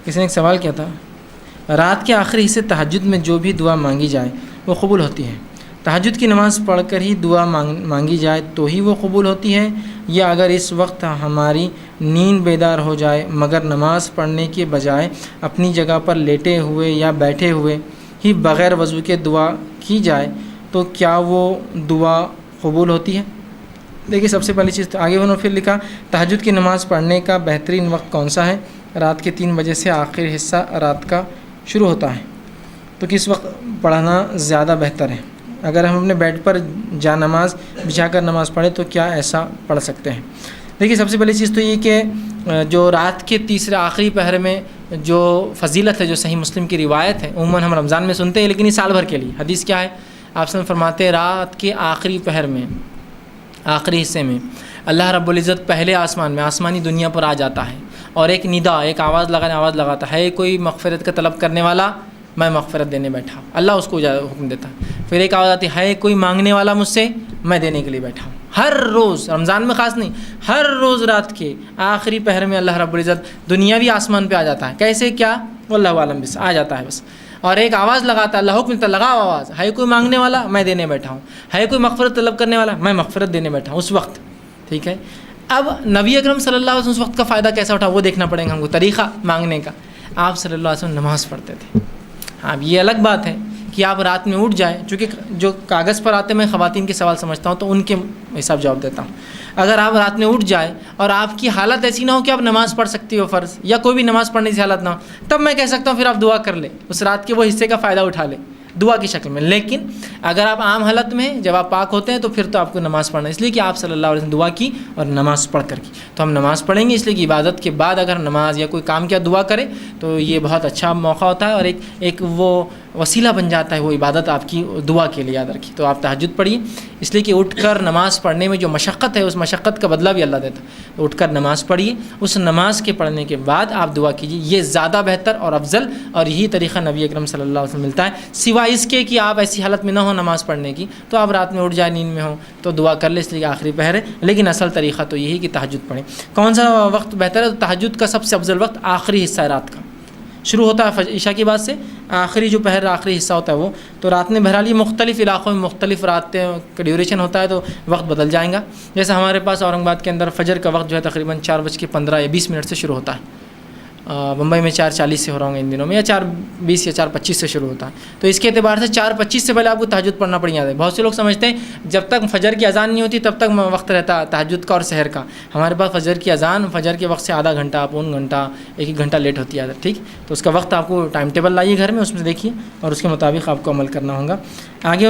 کسی نے ایک سوال کیا تھا، رات کے آخری حصے تہجد میں جو بھی دعا مانگی جائے وہ قبول ہوتی ہے، تہجد کی نماز پڑھ کر ہی دعا مانگی جائے تو ہی وہ قبول ہوتی ہے، یا اگر اس وقت ہماری نیند بیدار ہو جائے مگر نماز پڑھنے کے بجائے اپنی جگہ پر لیٹے ہوئے یا بیٹھے ہوئے ہی بغیر وضو کے دعا کی جائے تو کیا وہ دعا قبول ہوتی ہے؟ دیکھیے، سب سے پہلی چیز تو آگے انہوں نے پھر لکھا، تہجد کی نماز پڑھنے کا بہترین وقت کون سا ہے؟ رات کے 3 بجے سے آخر حصہ رات کا شروع ہوتا ہے، تو کس وقت پڑھنا زیادہ بہتر ہے؟ اگر ہم اپنے بیڈ پر جا نماز بچھا کر نماز پڑھیں تو کیا ایسا پڑھ سکتے ہیں؟ دیکھیے، سب سے پہلی چیز تو یہ کہ جو رات کے تیسرے آخری پہر میں جو فضیلت ہے، جو صحیح مسلم کی روایت ہے، عموماً ہم رمضان میں سنتے ہیں لیکن یہ سال بھر کے لیے حدیث کیا ہے؟ آپ سے فرماتے ہیں رات کے آخری پہر میں، آخری حصے میں اللہ رب العزت پہلے آسمان میں، آسمانی دنیا پر آ جاتا ہے اور ایک ندا، ایک آواز لگاتا ہے، کوئی مغفرت کا طلب کرنے والا، میں مغفرت دینے بیٹھا ہوں، اللہ اس کو حکم دیتا ہے۔ پھر ایک آواز آتی ہے، کوئی مانگنے والا مجھ سے، میں دینے کے لیے بیٹھا ہوں۔ ہر روز، رمضان میں خاص نہیں، ہر روز رات کے آخری پہر میں اللہ رب العزت دنیاوی آسمان پہ آ جاتا ہے۔ کیسے، کیا، واللہ عالم، بس آ جاتا ہے بس، اور ایک آواز لگاتا ہے، اللہ حکم دیتا ہے، لگاؤ آواز، ہے کوئی مانگنے والا، میں دینے بیٹھا ہوں، ہے کوئی مغفرت طلب کرنے والا، میں مغفرت دینے بیٹھا ہوں اس وقت، ٹھیک ہے۔ اب نبی اکرم صلی اللہ علیہ وسلم اس وقت کا فائدہ کیسا اٹھا وہ دیکھنا پڑے گا ہم کو، طریقہ مانگنے کا۔ آپ صلی اللہ علیہ وسلم نماز پڑھتے تھے۔ اب یہ الگ بات ہے کہ آپ رات میں اٹھ جائیں، چونکہ جو کاغذ پر آتے میں خواتین کے سوال سمجھتا ہوں تو ان کے حساب جواب دیتا ہوں۔ اگر آپ رات میں اٹھ جائیں اور آپ کی حالت ایسی نہ ہو کہ آپ نماز پڑھ سکتی ہو فرض، یا کوئی بھی نماز پڑھنے کی حالت نہ ہو، تب میں کہہ سکتا ہوں پھر آپ دعا کر لیں، اس رات کے وہ حصے کا فائدہ اٹھا لیں دعا کی شکل میں۔ لیکن اگر آپ عام حالت میں جب آپ پاک ہوتے ہیں تو پھر تو آپ کو نماز پڑھنا ہے، اس لیے کہ آپ صلی اللہ علیہ وسلم دعا کی اور نماز پڑھ کر کی، تو ہم نماز پڑھیں گے، اس لیے کہ عبادت کے بعد اگر نماز یا کوئی کام کیا دعا کرے تو یہ بہت اچھا موقع ہوتا ہے اور ایک وہ وسیلہ بن جاتا ہے وہ عبادت آپ کی دعا کے لیے، یاد رکھیے۔ تو آپ تہجد پڑھیے، اس لیے کہ اٹھ کر نماز پڑھنے میں جو مشقت ہے اس مشقت کا بدلہ بھی اللہ دیتا ہے۔ تو اٹھ کر نماز پڑھیے، اس نماز کے پڑھنے کے بعد آپ دعا کیجیے، یہ زیادہ بہتر اور افضل، اور یہی طریقہ نبی اکرم صلی اللہ علیہ وسلم ملتا ہے۔ سوائے اس کے کہ آپ ایسی حالت میں نہ ہو نماز پڑھنے کی، تو آپ رات میں اٹھ جائیں، نیند میں ہو تو دعا کر لیں، اس لیے کہ آخری پہر ہے، لیکن اصل طریقہ تو یہی کہ تہجد پڑھیں۔ کون سا وقت بہتر ہے؟ تو تہجد کا سب سے افضل وقت آخری حصہ ہے رات کا، شروع ہوتا ہے عشاء کی بعد سے، آخری جو پہر آخری حصہ ہوتا ہے وہ، تو رات میں بہرحال یہ مختلف علاقوں میں مختلف رات کا ڈیوریشن ہوتا ہے تو وقت بدل جائیں گا۔ جیسے ہمارے پاس اورنگ آباد کے اندر فجر کا وقت جو ہے تقریباً 4:15 یا 20 منٹ سے شروع ہوتا ہے، بمبئی میں 4:40 سے ہو رہا ہوں ان دنوں میں، یا 4:20 یا 4:25 سے شروع ہوتا ہے، تو اس کے اعتبار سے 4:25 سے پہلے آپ کو تہجد پڑھنا پڑ جاتا ہے۔ بہت سے لوگ سمجھتے ہیں جب تک فجر کی اذان نہیں ہوتی تب تک وقت رہتا ہے تہجد کا اور سحر کا، ہمارے پاس فجر کی اذان، فجر کے وقت سے آدھا گھنٹہ، پون گھنٹہ، 1 گھنٹہ لیٹ ہوتی ہے، ٹھیک، تو اس کا وقت آپ کو ٹائم ٹیبل لائیے گھر میں، اس میں دیکھیے اور اس کے مطابق آپ کو عمل کرنا ہوگا۔ آگے